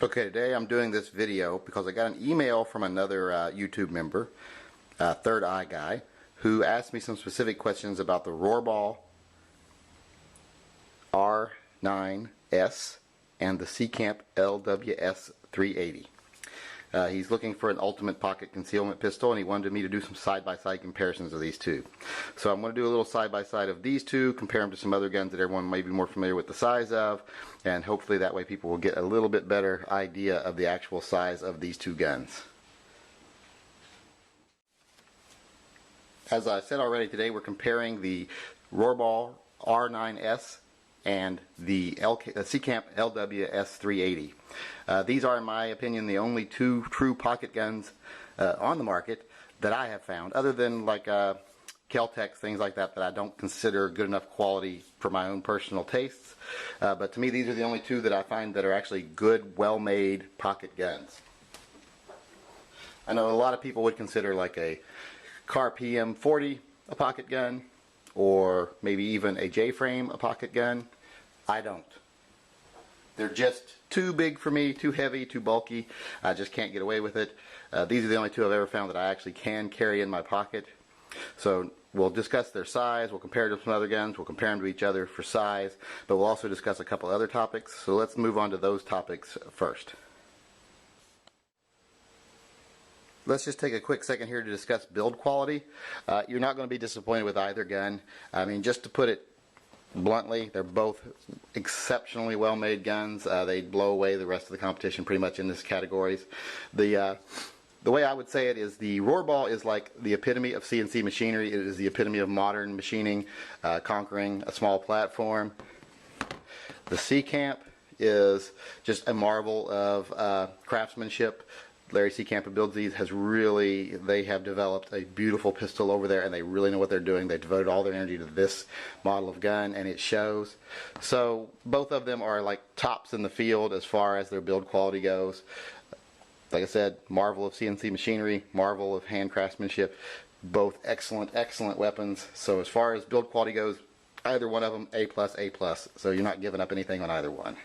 Okay, today I'm doing this video because I got an email from another YouTube member, Third Eye Guy, who asked me some specific questions about the Rohrbal R9S and the Seacamp LWS 380. He's looking for an ultimate pocket concealment pistol, and he wanted me to do some side-by-side comparisons of these two. So I'm going to do a little side-by-side of these two, compare them to some other guns that everyone may be more familiar with the size of, and hopefully that way people will get a little bit better idea of the actual size of these two guns. As I said already, today we're comparing the Rohrbal R9S and the Seacamp LWS 380. These are, in my opinion, the only two true pocket guns on the market that I have found, other than like Kel-Tec, things like that, that I don't consider good enough quality for my own personal tastes. But to me, these are the only two that I find that are actually good, well-made pocket guns. I know a lot of people would consider like a Kar PM40 a pocket gun, or maybe even a J-frame a pocket gun. I don't. They're just too big for me, too heavy, too bulky. I just can't get away with it. These are the only two I've ever found that I actually can carry in my pocket. So we'll discuss their size, we'll compare them to some other guns, we'll compare them to each other for size, but we'll also discuss a couple other topics. So let's move on to those topics first. Let's just take a quick second here to discuss build quality. You're not going to be disappointed with either gun. I mean, just to put it bluntly, they're both exceptionally well-made guns. They blow away the rest of the competition pretty much in this categories. The way I would say it is the Rohrbal is like the epitome of CNC machinery. It is the epitome of modern machining, conquering a small platform. The Seacamp is just a marvel of craftsmanship. Larry Seacamp, who builds these, they have developed a beautiful pistol over there, and they really know what they're doing. They devoted all their energy to this model of gun, and it shows. So both of them are like tops in the field as far as their build quality goes. Like I said, marvel of CNC machinery, marvel of hand craftsmanship, both excellent, excellent weapons. So as far as build quality goes, either one of them, A+, A+. So you're not giving up anything on either one.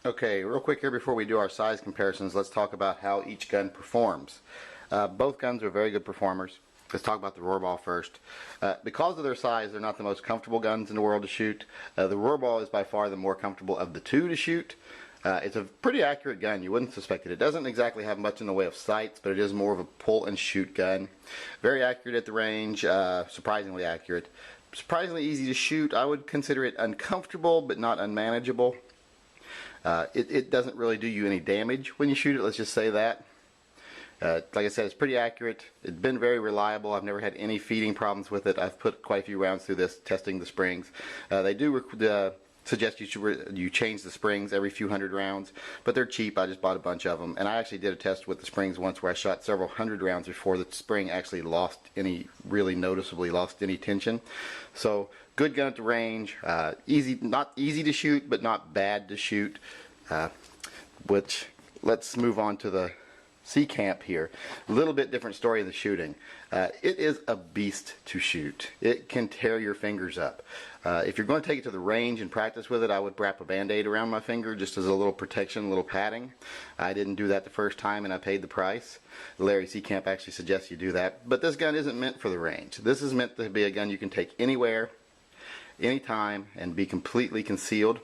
Okay, real quick here before we do our size comparisons, let's talk about how each gun performs. Both guns are very good performers. Let's talk about the Rohrbal first. Because of their size, they're not the most comfortable guns in the world to shoot. The Rohrbal is by far the more comfortable of the two to shoot. It's a pretty accurate gun. You wouldn't suspect it. It doesn't exactly have much in the way of sights, but it is more of a pull and shoot gun. Very accurate at the range, surprisingly accurate. Surprisingly easy to shoot. I would consider it uncomfortable, but not unmanageable. It doesn't really do you any damage when you shoot it, let's just say that. Like I said, it's pretty accurate. It's been very reliable. I've never had any feeding problems with it. I've put quite a few rounds through this, testing the springs. They do suggest you change the springs every few hundred rounds, but they're cheap. I just bought a bunch of them, and I actually did a test with the springs once where I shot several hundred rounds before the spring actually really noticeably lost any tension. So good gun at the range, not easy to shoot, but not bad to shoot. Which, let's move on to the Seacamp here. A little bit different story of the shooting. It is a beast to shoot. It can tear your fingers up. If you're going to take it to the range and practice with it, I would wrap a band-aid around my finger just as a little protection, a little padding. I didn't do that the first time, and I paid the price. Larry Seacamp actually suggests you do that. But this gun isn't meant for the range. This is meant to be a gun you can take anywhere, anytime, and be completely concealed.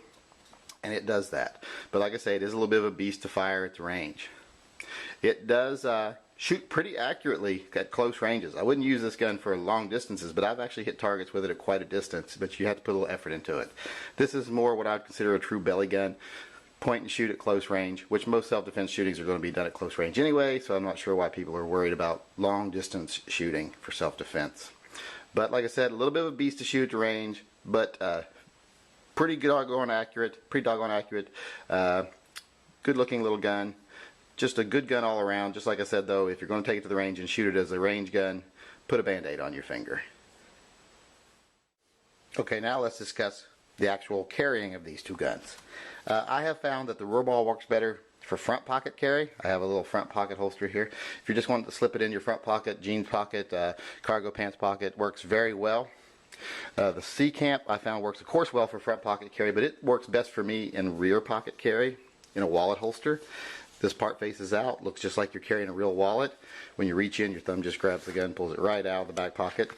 And it does that. But like I say, it is a little bit of a beast to fire at the range. It does shoot pretty accurately at close ranges. I wouldn't use this gun for long distances, but I've actually hit targets with it at quite a distance, but you have to put a little effort into it. This is more what I would consider a true belly gun. Point and shoot at close range, which most self-defense shootings are going to be done at close range anyway, so I'm not sure why people are worried about long distance shooting for self-defense. But like I said, a little bit of a beast to shoot at the range, but pretty doggone accurate, good looking little gun. Just a good gun all around. Just like I said though, if you're going to take it to the range and shoot it as a range gun, put a band-aid on your finger. Okay, now let's discuss the actual carrying of these two guns. I have found that the Rohrbal works better for front pocket carry. I have a little front pocket holster here. If you just want to slip it in your front pocket, jeans pocket, cargo pants pocket, works very well. The Seacamp I found works of course well for front pocket carry, but it works best for me in rear pocket carry. in a wallet holster. This part faces out, looks just like you're carrying a real wallet. When you reach in, your thumb just grabs the gun, pulls it right out of the back pocket.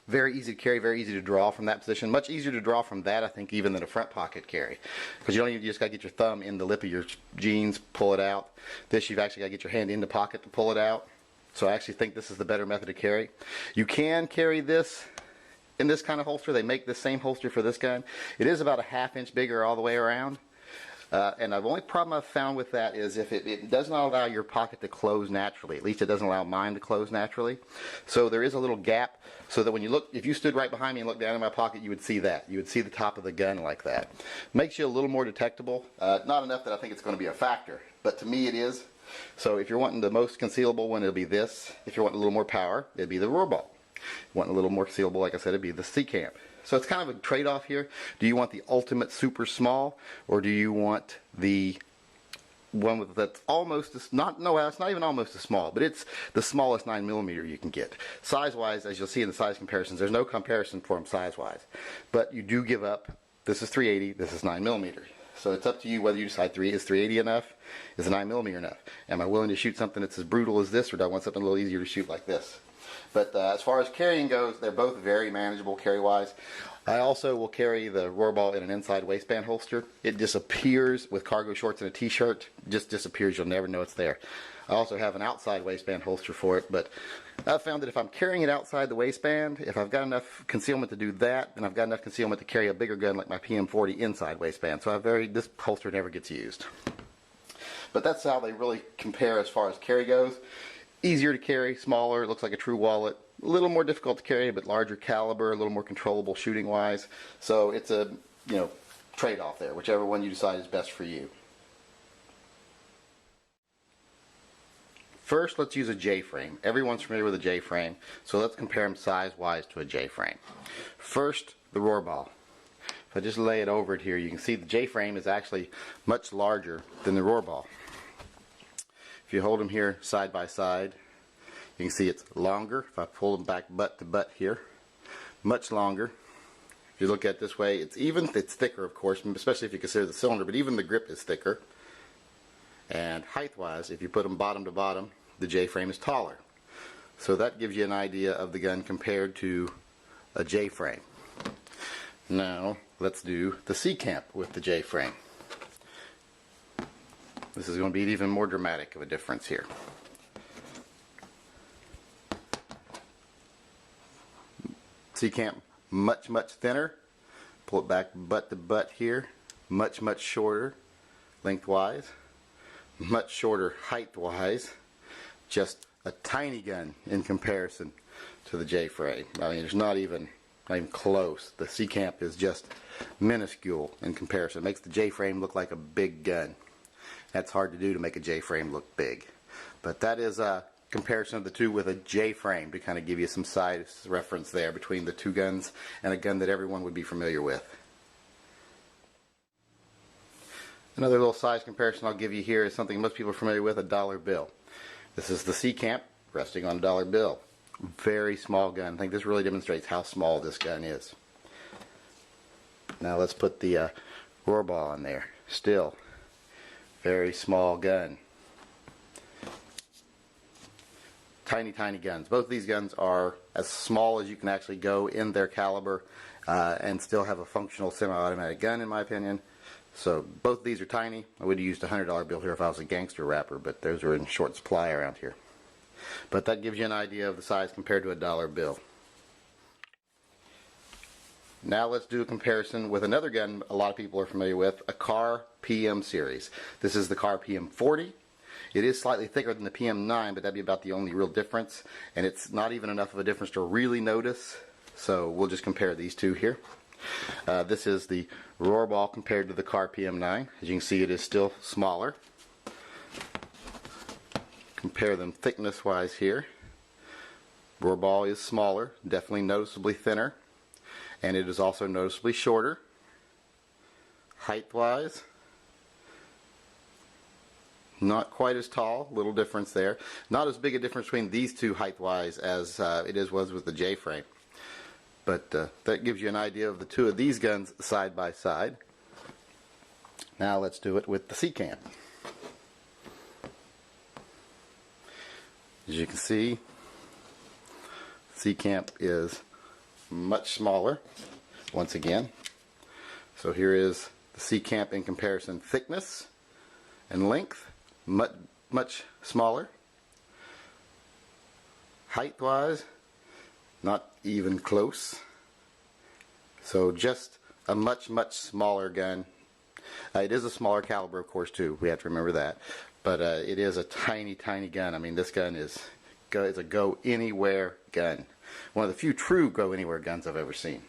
Very easy to carry, very easy to draw from that position. Much easier to draw from that, I think, even than a front pocket carry. Because you just got to get your thumb in the lip of your jeans, pull it out. This, you've actually got to get your hand in the pocket to pull it out. So I actually think this is the better method to carry. You can carry this in this kind of holster. They make the same holster for this gun. It is about a ½ inch bigger all the way around. And the only problem I've found with that is if it does not allow your pocket to close naturally. At least it doesn't allow mine to close naturally. So there is a little gap so that when you look, if you stood right behind me and looked down in my pocket, you would see that. You would see the top of the gun like that. Makes you a little more detectable. Not enough that I think it's going to be a factor, but to me it is. So if you're wanting the most concealable one, it'll be this. If you're wanting a little more power, it'd be the Rohrbal. Wanting a little more concealable, like I said, it'd be the Seacamp. So it's kind of a trade-off here. Do you want the ultimate super small, or do you want the one that's almost as, it's not even almost as small, but it's the smallest 9mm you can get. Size-wise, as you'll see in the size comparisons, there's no comparison for them size-wise. But you do give up, this is 380, this is 9mm. So it's up to you whether you decide is 380 enough, is a 9mm enough? Am I willing to shoot something that's as brutal as this, or do I want something a little easier to shoot like this? But as far as carrying goes, they're both very manageable carry-wise. I also will carry the Rohrbal in an inside waistband holster. It disappears with cargo shorts and a t-shirt. Just disappears. You'll never know it's there. I also have an outside waistband holster for it, but I've found that if I'm carrying it outside the waistband, if I've got enough concealment to do that, then I've got enough concealment to carry a bigger gun like my PM40 inside waistband. So this holster never gets used. But that's how they really compare as far as carry goes. Easier to carry, smaller, looks like a true wallet. A little more difficult to carry, but larger caliber, a little more controllable shooting wise. So it's a trade-off there, whichever one you decide is best for you. First, let's use a J-frame. Everyone's familiar with a J-frame, so let's compare them size-wise to a J-frame. First, the Rohrbal. If I just lay it over it here, you can see the J-frame is actually much larger than the Rohrbal. If you hold them here side by side, you can see it's longer. If I pull them back butt to butt here, much longer. If you look at it this way, it's thicker, of course, especially if you consider the cylinder, but even the grip is thicker. And height-wise, if you put them bottom to bottom, the J-frame is taller. So that gives you an idea of the gun compared to a J-frame. Now, let's do the Seacamp with the J-frame. This is going to be even more dramatic of a difference here. Seacamp, much thinner. Pull it back butt to butt here. Much shorter lengthwise. Much shorter height-wise. Just a tiny gun in comparison to the J-frame. I mean, it's not even close. The Seacamp is just minuscule in comparison. It makes the J-frame look like a big gun. That's hard to do, to make a J-frame look big. But that is a comparison of the two with a J-frame to kind of give you some size reference there between the two guns and a gun that everyone would be familiar with. Another little size comparison I'll give you here is something most people are familiar with, a dollar bill. This is the Seacamp resting on a dollar bill. Very small gun. I think this really demonstrates how small this gun is. Now let's put the Rohrbal in there. Still very small gun. Tiny guns. Both of these guns are as small as you can actually go in their caliber and still have a functional semi-automatic gun, in my opinion. So both of these are tiny. I would have used a $100 bill here if I was a gangster rapper, but those are in short supply around here. But that gives you an idea of the size compared to a dollar bill. Now let's do a comparison with another gun a lot of people are familiar with, a Kahr PM series. This is the Kahr PM40. It is slightly thicker than the PM9, but that'd be about the only real difference, and it's not even enough of a difference to really notice, so we'll just compare these two here. This is the Rohrbal compared to the Kahr PM9. As you can see, it is still smaller. Compare them thickness wise here. Rohrbal is smaller, definitely noticeably thinner, and it is also noticeably shorter. Height wise, not quite as tall, little difference there. Not as big a difference between these two height wise as was with the J-frame. But that gives you an idea of the two of these guns side by side. Now let's do it with the Seacamp. As you can see, Seacamp is much smaller once again. So here is the Seacamp in comparison: thickness and length, much smaller. Height wise, not even close. So just a much smaller gun. It is a smaller caliber, of course, too. We have to remember that. But it is a tiny gun. I mean, this gun is a go anywhere gun. One of the few true go anywhere guns I've ever seen.